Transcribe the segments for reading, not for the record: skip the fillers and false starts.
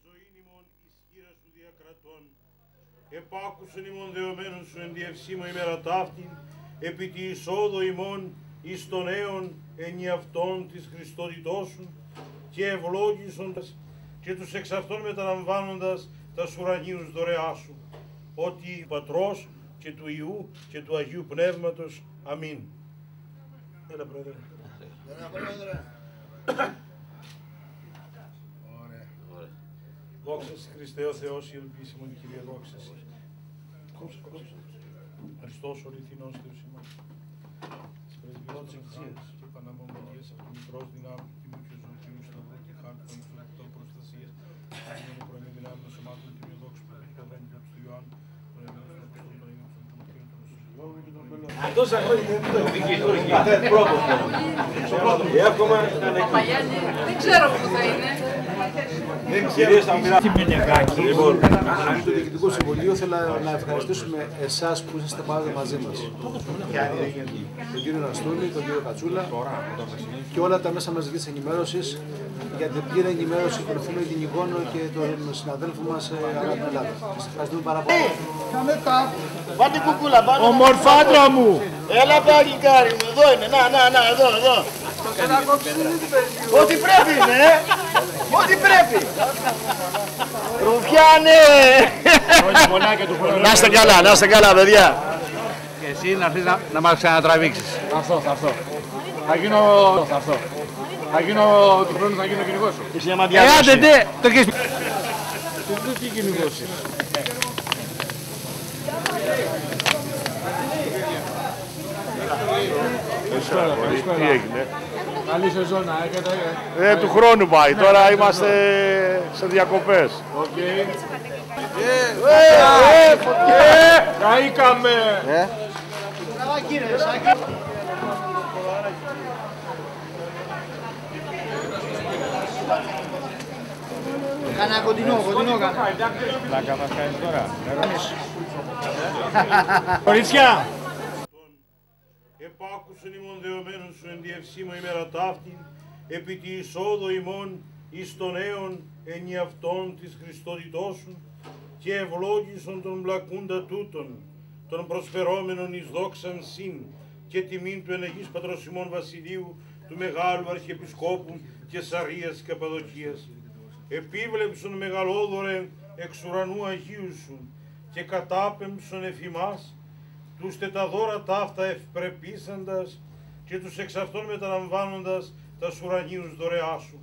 ζωήν ημών εις χείρα σου διακρατών. Επάκουσον ημών δεωμένων σου εν διευσήμω ημέρα ταύτην, επί τη εισόδο ημών εις τον αίων ενιαυτών της Χριστότητός σου, και ευλόγησοντας και τους εξ αυτών μεταλαμβάνοντας τας ουρανίους δωρεά σου, ότι Πατρός και του Υιού και του Αγίου Πνεύματος. Αμήν. Έλα, Πρόεδρε. Δόξα σε Χριστέ ο Θεός, η ελπίσιμον Κύριε, δόξα σε. Χριστός ο αληθινός Θεός ημάς. Της πρεσβειών της Εκκλησίας και Παναμωμονίας αυτομητρός δυνάμει και τιμού και ζωοτιμού σταυρού και χάρτη των υφωτικών προστασίας. Αγίνων πρωινή δυνάμει των σωμάτων και δόξου του Παπαδένου του Ιωάννου, των Ελλήνων των Αποστόλων, των Αγίων των Πατριών των Συλλόγων και των Πελών. Τόσα χρόνια δεν το Δεν ξέρω πού θα είναι. Κυρίες, θα μιλάτε. Λοιπόν, το Διοικητικό Συμβουλίο θέλω να ευχαριστήσουμε εσάς που είσαστε πάντα μαζί μας. Τον κύριο Ναστούνη, τον κύριο Κατσούλα και όλα τα μέσα μαζικής ενημέρωσης για την πλήρη ενημέρωση των εθνικών και των συναδέλφων μας ανά την Ελλάδα. Σας ευχαριστούμε πάρα πολύ. Πάτε κουκούλα, πάτε. Ομορφάντρα μου! Έλα παλικάρι μου, εδώ είναι, να, εδώ. Ό,τι πρέπει είναι, ό,τι πρέπει. Ρουφιάνε! Να είστε καλά, παιδιά. Και εσύ να έρθεις να μας ξανατραβήξεις. Θα έρθω. Θα γίνω του χρόνου, θα γίνω κυνηγός σου. Είσαι μια μαντιάδοση. Άντε, το έχεις πει. Τι κυνηγός είσαι. Τι έγινε. Καλή σεζόν, έκανα. Του χρόνου πάει, τώρα είμαστε σε διακοπές. Καήκαμε. Κάνα κοντινό κάνα. Πλάκα μας κάνεις τώρα. Κορίτσια. Επάκουσον ημών δεωμένων σου εν διευσήμω ημέρα ταύτην, επί τη εισόδο ημών εις τον αίων ενιαυτών της Χριστότητός σου, και ευλόγησον τον μπλακούντα τούτον, των προσφερόμενων εις δόξαν συν και τιμήν του ενεγής Πατρός ημών Βασιλείου, του Μεγάλου Αρχιεπισκόπου Κεσαρίας και Καπαδοκίας. Επίβλεψον μεγαλόδωρε εξ ουρανού Αγίου σου και κατάπεμψον εφ' ημάς τους τεταδόρα ταύτα ευπρεπίσαντας και τους εξ αυτών μεταλαμβάνοντας τας ουρανίους δωρεά σου,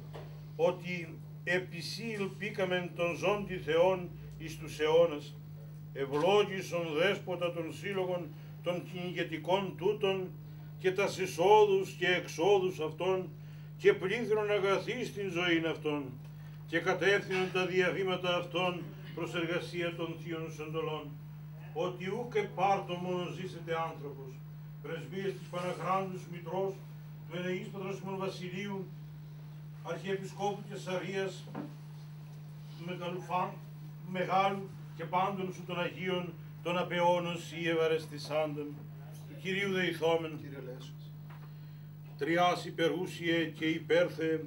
ότι επί σύ ελπίκαμεν των ζώντι Θεών εις τους αιώνας. Ευλόγησον δέσποτα των σύλλογων των κυνηγετικών τούτων και τας εισόδους και εξόδους αυτών και πλήθρον αγαθή στην ζωήν αυτών και κατεύθυνον τα διαβήματα αυτών προς εργασία των θείων σεντολών. Ότι ούκ επάρτο μόνο ζήσετε άνθρωπος, πρεσβείες της Παναχράντους Μητρός, του ενεγής Πατρός ημών Βασιλείου, Αρχιεπισκόπου Κεσαρίας, του Μεγάλου και πάντων σου των Αγίων, των απεώνων σοι ευαρεστησάντων, του Κυρίου δεηθόμεν, Τριάς υπερούσιε και υπέρθε,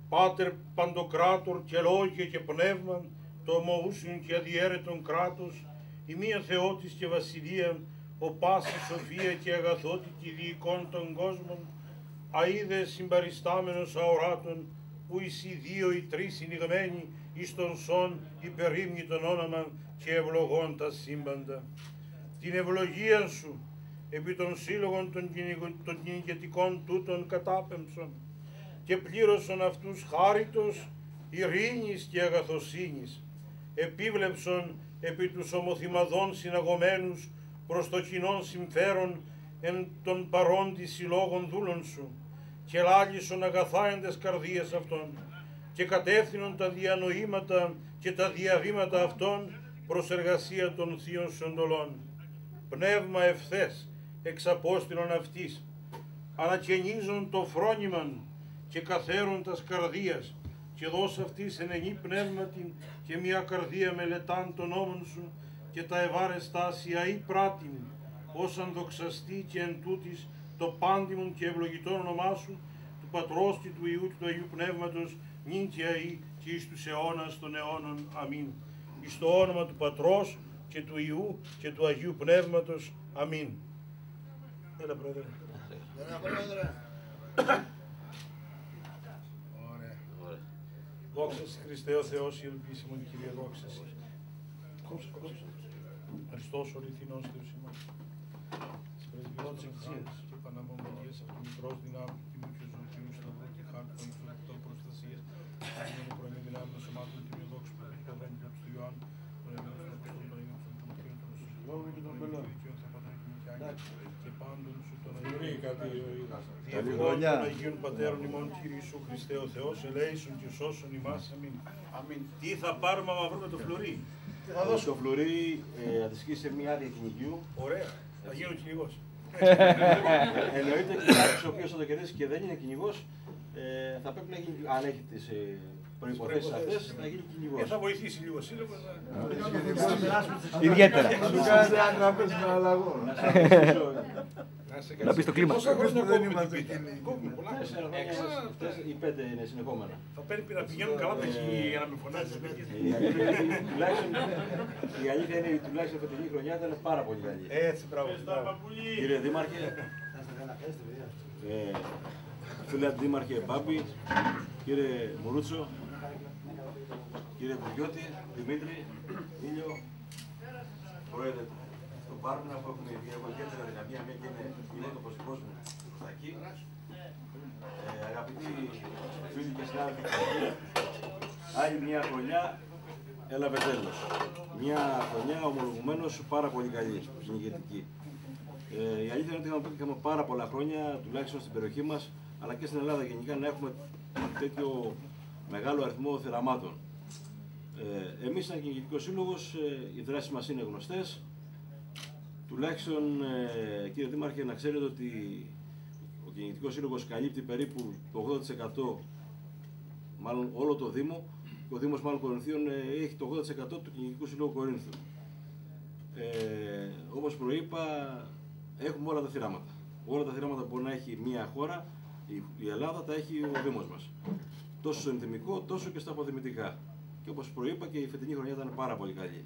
Πάτερ Παντοκράτορ και Λόγια και Πνεύμα, το ομοούσιον και αδιέρετον κράτος, η μία Θεότης και Βασιλεία, ο πάση σοφία και αγαθότητη διοικών των κόσμων, αίδε συμπαριστάμενος αοράτων, που εις οι δύο ή τρεις συνηγμένοι εις τον σών υπερήμνητον όνομα και ευλογών τα σύμπαντα. Την ευλογία σου επί των σύλλογων των κυνηγετικών τούτων κατάπεμψον και πλήρωσον αυτούς χάριτος, ειρήνης και αγαθοσύνης. Επίβλεψον επί τους ομοθυμαδών συναγωμένους προς το κοινόν συμφέρον εν των παρόντι συλλόγων δούλων σου και λάλησον αγαθά εν τες καρδίες αυτών και κατεύθυνον τα διανοήματα και τα διαβήματα αυτών προς εργασία των θείων σεντολών. Πνεύμα ευθές εξ απόστηλων αυτής, ανακαινίζον το φρόνημαν και καθέρον τας καρδίας και δώσ' αυτής ενενή πνεύματιν και μια καρδία μελετάν των νόμων σου και τα ευάρεστά ασιαή πράτην, όσαν δοξαστεί και εν τούτης το πάντιμον και ευλογητόν όνομά σου, του Πατρός και του Υιού και του Αγίου Πνεύματος, νυν και αεί και εις τους αιώνας των αιώνων. Αμήν. Εις το όνομα του Πατρός και του Υιού και του Αγίου Πνεύματος. Αμήν. Έλα, Πρόεδρε. Ωραία. Δόξα σε Χριστέ ο Θεός, η ελπίση μου, Κύριε, δόξα σε. Χριστός ο αληθινός Θεός ημάς. Της πρεσβειών της Εκκλησίας και Παναμονίας αυτομητρός δυνάμου του Τιμού και Ζωοτήμου Σταυρού και χάρτου των υφωτικών προστασίας των πρωινή δυνάμεων σωμάτων Τιμίου δόξου που έχει ποδρέμει και του Ιωάννου των Ελλήνων των Απόστολων των Ινών των Δημοκρατών των Συλλόγων και των Πελών θα πατρών και Μητιάκη και πάντων σου των Αγίων διευγών των Αγίων Πατέρων ημών Κύριε Ιησού Χριστέ ο Θεός ελέησον και σώσον ημάς. Αμήν. Τι θα πάρουμε άμα βρούμε το φλουρί? Το φλουρί αντιστοιχεί σε μια άδεια κυνηγιού. Ωραία. Θα γίνω κυνηγός. Εννοείται και κάποιος ο οποίος θα το κερδίσει και δεν είναι κυνηγός, θα πρέπει να γίνει, αν έχει τις προϋποθέσεις αυτές, να γίνει κυνηγός. Θα βοηθήσει λίγο σύλλογο. Ιδιαίτερα. Να πεις το κλίμα. Πόσα χρόνια κόβουμε την πίτα? Κόβουμε πολλά. 4 χρόνια ή 5 είναι συνεχόμενα. Θα πρέπει να πηγαίνουν καλά τα χείλη για να με φωνάζεις. Η αλήθεια είναι ότι τουλάχιστον φετινή χρονιά ήταν πάρα πολύ καλή. Έτσι, μπράβο. Κύριε Δήμαρχε, φίλε Αντιδήμαρχε Μπάμπη, κύριε Μουρούτσο, κύριε Κουριώτη, Δημήτρη, Ήλιο, πρόεδρε του Πάρμουνα που έχουμε ιδιαίτερα δυναμία, μια και είναι φιλότοπος του κόσμου στα εκεί. Αγαπητοί φίλοι και συνάδελφοι, άλλη μια χρονιά έλαβε τέλος. Μια χρονιά ομολογουμένως πάρα πολύ καλή, κυνηγετική. Η αλήθεια είναι ότι είχαμε πάρα πολλά χρόνια, τουλάχιστον στην περιοχή μας, αλλά και στην Ελλάδα γενικά, να έχουμε τέτοιο μεγάλο αριθμό θεραμάτων. Εμείς, σαν κυνηγετικός σύλλογος, οι δράσεις μας είναι γνωστές. Τουλάχιστον, κύριε Δήμαρχε, να ξέρετε ότι ο κυνηγετικός σύλλογος καλύπτει περίπου το 80%, μάλλον όλο το Δήμο, και ο Δήμος μάλλον Κορινθίων έχει το 80% του κυνηγετικού συλλόγου Κορίνθου. Όπως προείπα, έχουμε όλα τα θηράματα. Όλα τα θηράματα που μπορεί να έχει μια χώρα, η Ελλάδα, τα έχει ο Δήμος μας. Τόσο στο ενδυμικό, τόσο και στα αποδημητικά. Και όπως προείπα, και η φετινή χρονιά ήταν πάρα πολύ καλή.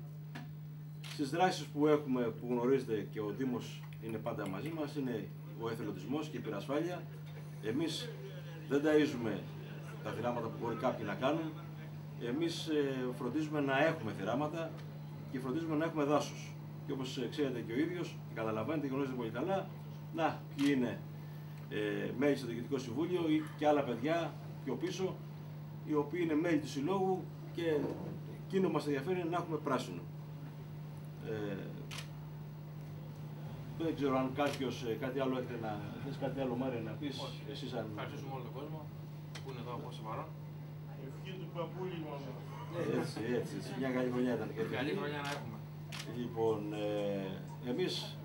Στις δράσεις που έχουμε, που γνωρίζετε και ο Δήμος είναι πάντα μαζί μας, είναι ο εθελοντισμός και η πυρασφάλεια. Εμείς δεν ταΐζουμε τα θηράματα που μπορεί κάποιοι να κάνουν. Εμείς φροντίζουμε να έχουμε θηράματα και φροντίζουμε να έχουμε δάσος. Και όπως ξέρετε και ο ίδιος και καταλαβαίνετε και γνωρίζετε πολύ καλά, να ποιοι είναι μέλη στο Διοικητικό Συμβούλιο ή και άλλα παιδιά πιο πίσω, οι οποίοι είναι μέλη του Συλλόγου και εκείνο που μας ενδιαφέρει είναι να έχουμε πράσινο. Δεν ξέρω αν κάποιος κάτι άλλο έχετε να θες, κάτι άλλο Μάρια να πεις. Εσείς αν... Ευχαριστούμε όλο τον κόσμο που είναι εδώ από όσο παρόν. Ευχή του παππούλη μόνο. Έτσι, μια καλή χρονιά ήταν. Καλή χρονιά να έχουμε. Λοιπόν, εμείς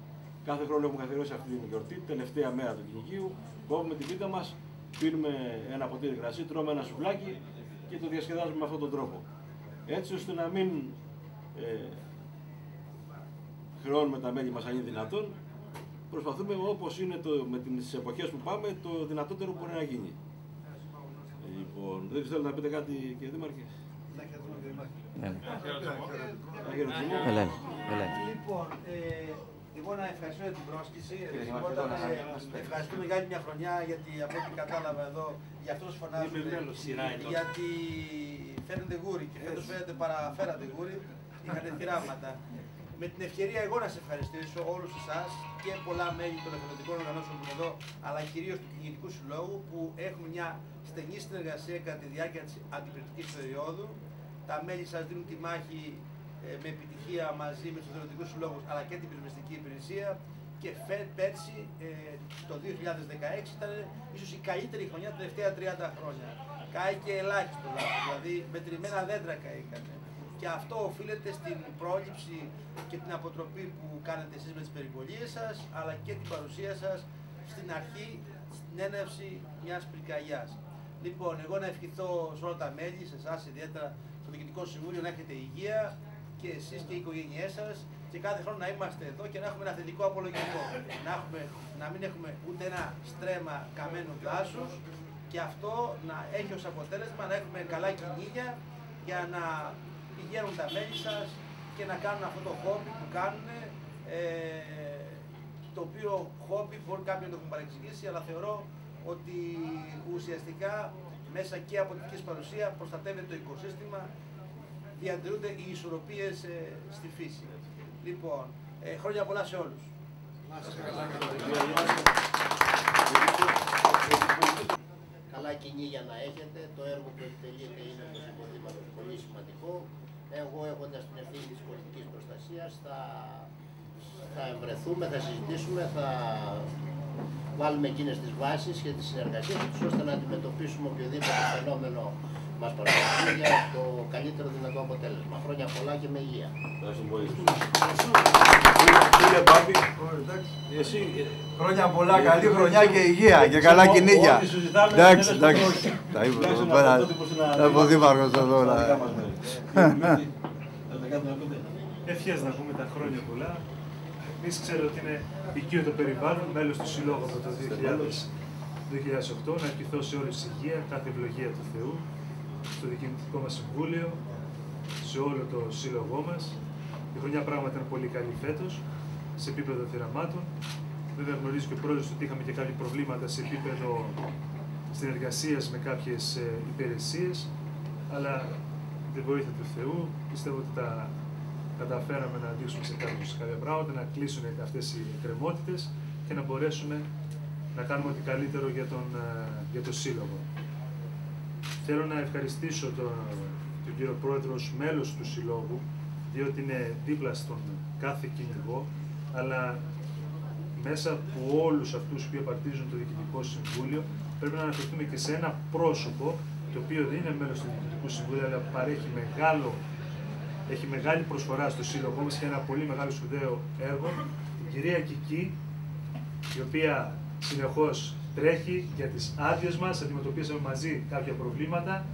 κάθε χρόνο έχουμε καθιερώσει αυτή την γιορτή, τελευταία μέρα του κυνηγίου. Κόβουμε τη βίτα μας, πίνουμε ένα ποτήρι κρασί, τρώμε ένα σουβλάκι και το διασκεδάζουμε με αυτόν τον τρόπο. Έτσι ώστε να μην χρεώνουμε τα μέλη μας αν είναι δυνατόν. Προσπαθούμε όπως είναι με τις εποχές που πάμε, το δυνατότερο που μπορεί να γίνει. Λοιπόν, δεν ξέρω να πείτε κάτι, κύριε Δήμαρχε. Λοιπόν, εγώ να ευχαριστώ για την πρόσκληση. Ευχαριστούμε για άλλη μια χρονιά, γιατί από ό,τι κατάλαβα εδώ, για αυτούς φωνάζουν, γιατί φέρνετε γούρι και φέτος παραφέρατε γούρι, είχατε θηράματα. Με την ευκαιρία εγώ να σε ευχαριστήσω όλους εσάς και πολλά μέλη των εθελοντικών οργανώσεων που είναι εδώ, αλλά κυρίως του Κυνηγετικού Συλλόγου, που έχουμε μια στενή συνεργασία κατά τη διάρκεια της αντιπυρηνικής περίοδου. Τα μέλη σας δίνουν τη μάχη με επιτυχία μαζί με τους εθελοντικούς συλλόγους, αλλά και την πυροσβεστική υπηρεσία. Και πέρσι, το 2016, ήταν ίσως η καλύτερη χρονιά τα τελευταία 30 χρόνια. Κάηκε ελάχιστο λάθος, δηλαδή μετρημένα δέντρα καήκανε. Και αυτό οφείλεται στην πρόληψη και την αποτροπή που κάνετε εσείς με τις περιπολίες σας, αλλά και την παρουσία σας στην αρχή, στην ένευση μιας πυρκαγιάς. Λοιπόν, εγώ να ευχηθώ σε όλα τα μέλη, σε εσάς ιδιαίτερα στο Διοικητικό Συμβούλιο, να έχετε υγεία και εσείς και οι οικογένειές σας, και κάθε χρόνο να είμαστε εδώ και να έχουμε ένα θετικό απολογισμό. Να μην έχουμε ούτε ένα στρέμμα καμένου δάσους και αυτό να έχει ως αποτέλεσμα να έχουμε καλά κυνήγια για να πηγαίνουν τα μέλη σας και να κάνουν αυτό το χόμπι που κάνουν, το οποίο χόμπι μπορεί κάποιοι να το έχουν παρεξηγήσει, αλλά θεωρώ ότι ουσιαστικά μέσα και από την παρουσία προστατεύεται το οικοσύστημα, διατηρούνται οι ισορροπίες στη φύση. Λοιπόν, χρόνια πολλά σε όλους. Καλά κυνήγια να έχετε, το έργο που επιτελείτε είναι όπως υποδείγματο πολύ σημαντικό. Εγώ έχοντας την ευθύνη της πολιτικής προστασίας θα ευρεθούμε, θα συζητήσουμε, θα βάλουμε εκείνες τις βάσεις και τις συνεργασίες τους ώστε να αντιμετωπίσουμε οποιοδήποτε φαινόμενο μας παρακολουθεί για το καλύτερο δυνατό αποτέλεσμα. Χρόνια πολλά και με υγεία. Κύριε Πάπη, εσύ χρόνια πολλά, καλή χρονιά και υγεία και καλά κυνήγια. Εντάξει, εντάξει. Τα είπα εδώ πέρα, από δήμαρχος εδώ. Ευχές να πούμε τα χρόνια πολλά. Εμείς ξέρω ότι είναι οικείο το περιβάλλον, μέλος του Συλλόγου από το 2008, να ευχηθώ σε όλους υγεία, κάθε ευλογία του Θεού, στο Διοικητικό μας Συμβούλιο, σε όλο το σύλλογό μας. Η χρονιά πράγματι ήταν πολύ καλή φέτος, σε επίπεδο θυραμάτων. Βέβαια γνωρίζει και ο πρόεδρος ότι είχαμε και κάποια προβλήματα σε επίπεδο συνεργασίας με κάποιες υπηρεσίες, αλλά με τη βοήθεια του Θεού πιστεύω ότι τα καταφέραμε να δείξουμε σε κάποια πράγματα, να κλείσουν αυτές οι εκκρεμότητες και να μπορέσουμε να κάνουμε ό,τι καλύτερο για το Σύλλογο. Θέλω να ευχαριστήσω τον κύριο Πρόεδρο ως μέλος του Συλλόγου, διότι είναι δίπλα στον κάθε κυνηγό, αλλά μέσα από όλους αυτούς που απαρτίζουν το Διοικητικό Συμβούλιο πρέπει να αναφερθούμε και σε ένα πρόσωπο το οποίο δεν είναι μέλος του Διοικητικού Συμβούλου, αλλά παρέχει έχει μεγάλη προσφορά στο Σύλλογό μας και ένα πολύ μεγάλο σπουδαίο έργο, την κυρία Κική, η οποία συνεχώς τρέχει για τις άδειες μας, αντιμετωπίσαμε μαζί κάποια προβλήματα,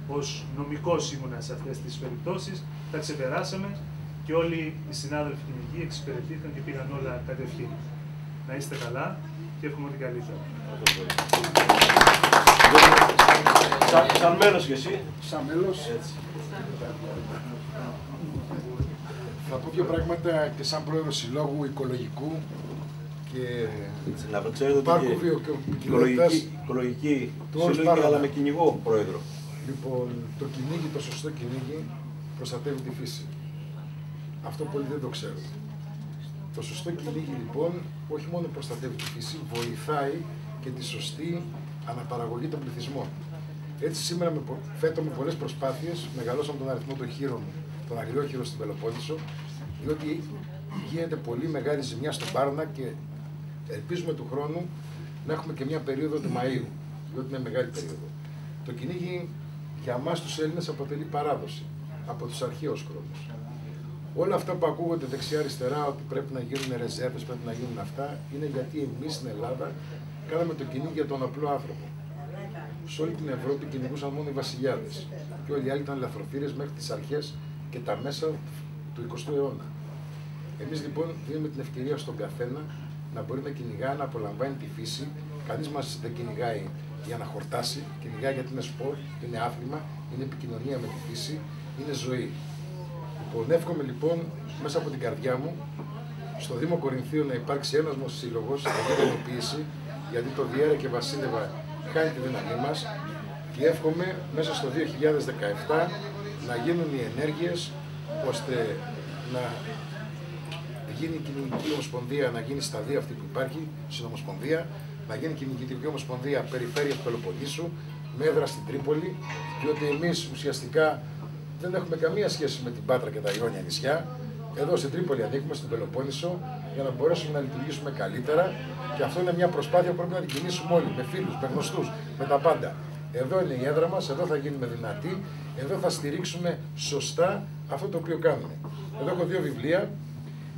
ως νομικός ήμουνα σε αυτές τις περιπτώσεις, τα ξεπεράσαμε και όλοι οι συνάδελφοι κυνηγοί εξυπηρετήθηκαν και πήγαν όλα κατευχήν. Να είστε καλά και εύχομαι ό,τι καλύτερα. Σαν μέλος και εσύ. Σαν μέλος. Θα πω δύο πράγματα και σαν πρόεδρος συλλόγου οικολογικού και του Πάρκου Βιοποικιλότητας οικολογική σύλλογη, αλλά με κυνηγό πρόεδρο. Λοιπόν, το κυνήγι, το σωστό κυνήγι προστατεύει τη φύση. Αυτό πολλοί δεν το ξέρουν. Το σωστό κυνήγι λοιπόν όχι μόνο προστατεύει τη φύση, βοηθάει και τη σωστή αναπαραγωγή των πληθυσμών. Έτσι σήμερα φέτο με πολλές προσπάθειες μεγαλώσαμε τον αριθμό των χείρων, των αγριόχειρων στην Πελοπόννησο, διότι γίνεται πολύ μεγάλη ζημιά στον Πάρνα και ελπίζουμε του χρόνου να έχουμε και μια περίοδο του Μαΐου, διότι είναι μεγάλη περίοδο. Το κυνήγι για εμάς τους Έλληνες αποτελεί παράδοση από τους αρχαίους χρόνους. Όλα αυτά που ακούγονται δεξιά-αριστερά ότι πρέπει να γίνουν ρεζέρβες, πρέπει να γίνουν αυτά, είναι γιατί εμείς στην Ελλάδα κάναμε το κυνήγι για τον απλό άνθρωπο. Σε όλη την Ευρώπη κυνηγούσαν μόνο οι βασιλιάδες και όλοι οι άλλοι ήταν λαθροθύρες μέχρι τις αρχές και τα μέσα του 20ου αιώνα. Εμείς λοιπόν δίνουμε την ευκαιρία στον καθένα να μπορεί να κυνηγά, να απολαμβάνει τη φύση. Κανείς μας δεν κυνηγάει για να χορτάσει, κυνηγάει γιατί είναι σπορ, είναι άθλημα, είναι επικοινωνία με τη φύση, είναι ζωή. Λοιπόν, εύχομαι λοιπόν μέσα από την καρδιά μου στο Δήμο Κορινθίων να υπάρξει ένας μας σύλλογος για ενοποίηση, γιατί το Διέρα και Βασίλευα κάνει τη δύναμή μας και εύχομαι μέσα στο 2017 να γίνουν οι ενέργειες ώστε να γίνει η Κυνηγική Ομοσπονδία, να γίνει σταδία αυτή που υπάρχει στην Ομοσπονδία, να γίνει η Κυνηγική Ομοσπονδία Περιφέρειας Πελοποννήσου με έδρα στην Τρίπολη, διότι εμείς ουσιαστικά δεν έχουμε καμία σχέση με την Πάτρα και τα Ιόνια νησιά. Εδώ στην Τρίπολη ανήκουμε, στην Πελοπόννησο, για να μπορέσουμε να λειτουργήσουμε καλύτερα και αυτό είναι μια προσπάθεια που πρέπει να την κινήσουμε όλοι, με φίλους, με γνωστούς, με τα πάντα. Εδώ είναι η έδρα μας, εδώ θα γίνουμε δυνατοί, εδώ θα στηρίξουμε σωστά αυτό το οποίο κάνουμε. Εδώ έχω δύο βιβλία.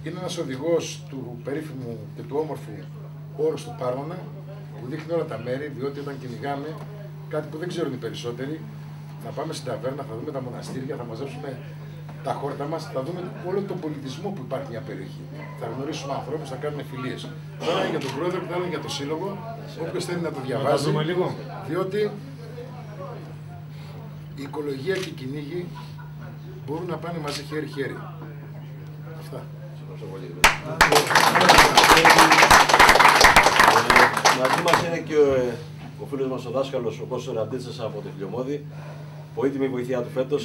Είναι ένας οδηγός του περίφημου και του όμορφου όρους του Πάρμονα, που δείχνει όλα τα μέρη, διότι όταν κυνηγάμε κάτι που δεν ξέρουν οι περισσότεροι, θα πάμε στην ταβέρνα, θα δούμε τα μοναστήρια, θα μαζέψουμε τα χόρτα μας, θα δούμε όλο τον πολιτισμό που υπάρχει μια περιοχή. Θα γνωρίσουμε ανθρώπους, θα κάνουμε φιλίες. Τώρα είναι για τον πρόεδρο και θα είναι για το σύλλογο. Όποιος θέλει να το διαβάζει, διότι η οικολογία και η κυνήγη μπορούν να πάνε μαζί χέρι-χέρι. Αυτά. Μαζί μας είναι και ο φίλος μας ο δάσκαλος, ο Κώστας Ραντίτσας από τη Φιλιομώδη. Πολύτιμη βοηθειά του φέτος.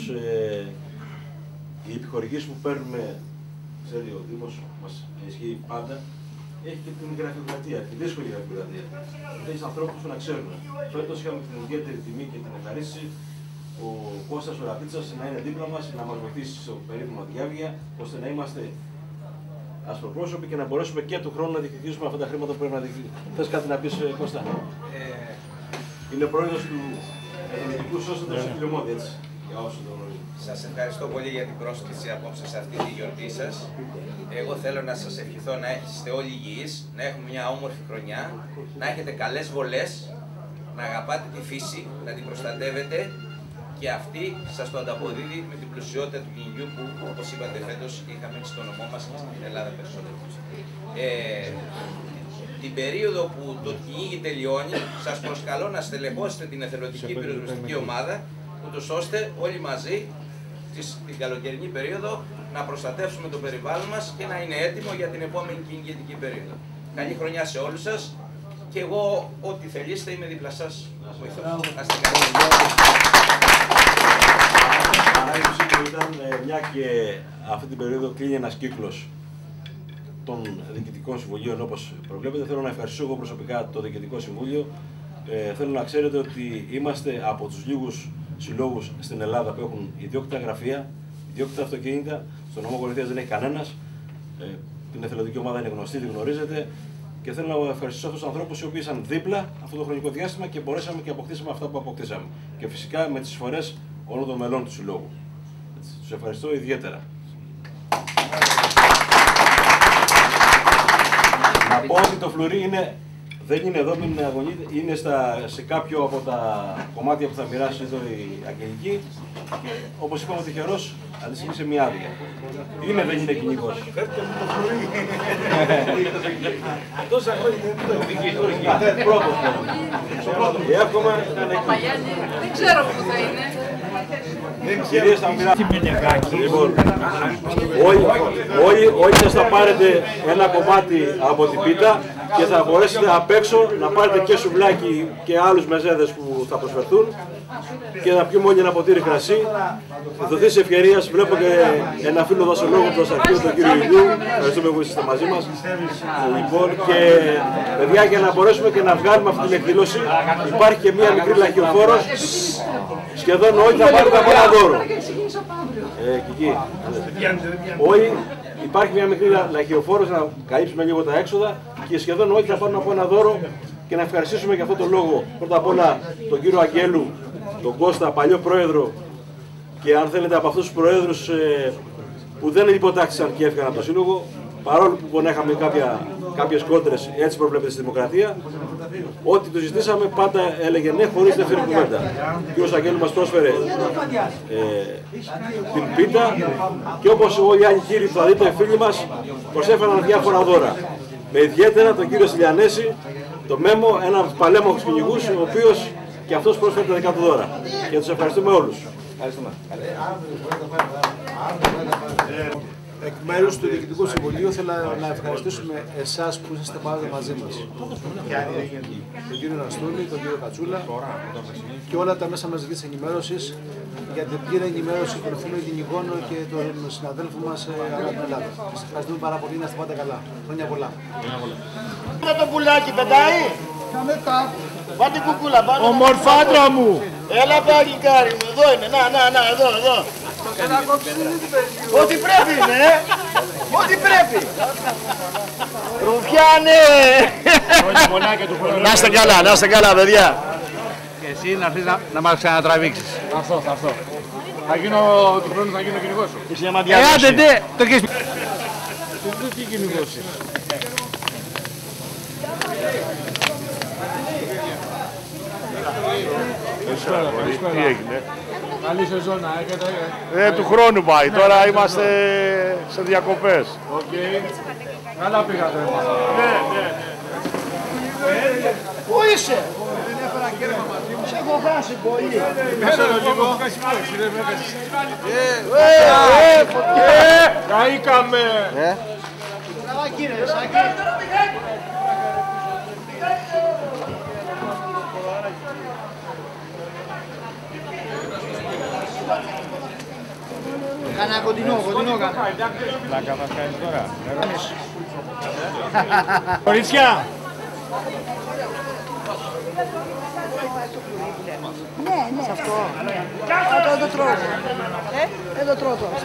Οι επιχορηγήσεις που παίρνουμε, ξέρει ο Δήμος, μας ισχύει πάντα, έχει και την γραφειοκρατία, τη δύσκολη γραφειοκρατία. Έχει ανθρώπους που να ξέρουν. Φέτος είχαμε την ιδιαίτερη τιμή και την ευχαρίστηση ο Κώστας ο Ραντίτσας να είναι δίπλα μας, να μας βοηθήσει στο περίφημο διάβγεια, ώστε να είμαστε ασπροπρόσωποι και να μπορέσουμε και του χρόνου να διεκδικήσουμε αυτά τα χρήματα που πρέπει να διεκδικήσουμε. Θες κάτι να πεις, Κώστα? Είναι πρόεδρος του Εθνικού Σώστατος του Φιλιομώδη, έτσι, για όσοι το γνωρίζουν. Σας ευχαριστώ πολύ για την πρόσκληση απόψε σε αυτή τη γιορτή σας. Εγώ θέλω να σας ευχηθώ να είστε όλοι υγιείς, να έχουμε μια όμορφη χρονιά, να έχετε καλές βολές, να αγαπάτε τη φύση, να την προστατεύετε και αυτή σας το ανταποδίδει με την πλουσιότητα του κυνηγιού που, όπως είπατε, φέτος είχαμε στο νομό μας και στην Ελλάδα περισσότερο. Την περίοδο που το κυνήγι τελειώνει, σας προσκαλώ να στελεχώσετε την εθελοντική πυροσβεστική ομάδα, ούτως ώστε όλοι μαζί την καλοκαιρινή περίοδο να προστατεύσουμε το περιβάλλον μας και να είναι έτοιμο για την επόμενη κυνηγητική περίοδο. Καλή χρονιά σε όλους σας και εγώ ό,τι θελήσετε είμαι δίπλα σας. Να είστε καλοί. Ήταν μια και αυτή την περίοδο κλείνει ένας κύκλος των διοικητικών συμβουλίων όπως προβλέπετε. Θέλω να ευχαριστήσω εγώ προσωπικά το Διοικητικό Συμβούλιο. Θέλω να ξέρετε ότι είμαστε από τους λίγους συλλόγους στην Ελλάδα που έχουν ιδιόκτητα γραφεία, ιδιόκτητα αυτοκίνητα. Στον νομό Κορινθίας δεν έχει κανένας. Την εθελοντική ομάδα είναι γνωστή, τη γνωρίζετε. Και θέλω να ευχαριστήσω αυτούς τους ανθρώπους οι οποίοι ήσαν δίπλα αυτό το χρονικό διάστημα και μπορέσαμε και αποκτήσαμε αυτά που αποκτήσαμε. Και φυσικά με τις εισφορές όλων των μελών του συλλόγου. Τους ευχαριστώ ιδιαίτερα. Να πω ότι το φλουρί δεν είναι εδώ, μην αγωνείτε, είναι σε κάποιο από τα κομμάτια που θα μοιράσει εδώ η Αγγελική και όπως είπαμε τυχερός αντιστοιχεί μια άδεια. Είναι, δεν είναι κυνηγός. Τόσα χρόνια Πρώτος. Εύχομαι να είναι Δεν ξέρω πού θα είναι. Κυρίες, θα λοιπόν, όλοι σας θα πάρετε ένα κομμάτι από την πίτα και θα μπορέσετε απ' έξω να πάρετε και σουβλάκι και άλλους μεζέδες που θα προσφερθούν και να πιούμε όλοι ένα ποτήρι κρασί. Θα δοθεί σε ευκαιρία, βλέπω και ένα φίλο δασολόγο του Δασαρχείου, τον κύριο Ηλιού. Ευχαριστούμε που είστε μαζί μας. Λοιπόν, και παιδιά, για να μπορέσουμε και να βγάλουμε αυτή την εκδήλωση, υπάρχει και μία μικρή λαχιοφόρος. Σχεδόν όλοι θα πάρουν από ένα δώρο. Κική. Όλοι, υπάρχει μια μικρή λαχιοφόρος να καλύψουμε λίγο τα έξοδα και σχεδόν όλοι θα πάρουν από ένα δώρο και να ευχαριστήσουμε για αυτό το λόγο πρώτα απ' όλα τον κύριο Αγγέλου, τον Κώστα, παλιό πρόεδρο και αν θέλετε από αυτούς τους προέδρους που δεν υποτάχθησαν και έφυγαν από το Σύλλογο, παρόλο που είχαμε κάποιες κόντρες, έτσι προβλέπεται στη δημοκρατία, ό,τι του ζητήσαμε πάντα έλεγε ναι χωρίς δεύτερη κουβέντα. Ο κύριος Αγγέλου μας πρόσφερε την πίτα και όπως όλοι οι άλλοι κύριοι που θα δείτε, φίλοι μας, προσέφεραν διάφορα δώρα. Με ιδιαίτερα τον κύριο Στυλιανέση, το Μέμο, ένα από τους παλέμαχους κυνηγούς, ο οποίος και αυτός πρόσφερε τα δικά του δώρα. Και τους ευχαριστούμε όλους. Εκ μέρους του Διοικητικού Συμβουλίου θέλω να ευχαριστήσουμε εσάς που είσαστε πάντα μαζί μας. Τον κύριο Ναστούλη, τον κύριο Κατσούλα και όλα τα μέσα μαζικής ενημέρωσης για την πλήρη ενημέρωση των κυνηγών και των συναδέλφων μας ανά την Ελλάδα. Σας ευχαριστούμε πάρα πολύ, να είστε πάντα καλά. Χρόνια πολλά. Το πουλάκι πετάει. Πάτε κουκούλα, πάτε. Ομορφάντρα μου. Έλα παγικάρι μου, εδώ είναι, να, εδώ. Ό,τι πρέπει είναι, ό,τι πρέπει. Ρουφιάνε. Να είστε καλά, παιδιά. Και εσύ να έρθεις να μας ξανατραβήξεις. Θα έρθω. Θα γίνω του χρόνου, θα γίνω κυνηγός σου. Είσαι μια διάδοση. Άντε, το έχεις. Τι κυνηγός είσαι. Τι έγινε? Καλή σεζόν να έχετε. Του χρόνου πάει. Τώρα είμαστε σε διακοπές. Καλά πήγατε. Ναι. Πού είσαι? Σε έχω χάσει πολύ. Καήκαμε. Τραβά κύριε, Σάκη. Κάνα κοντινό κάνα. Πλάκα θα κάνεις τώρα. Κορίτσια. Ναι. Σε αυτό. Το τρώω. Το τρώω τώρα.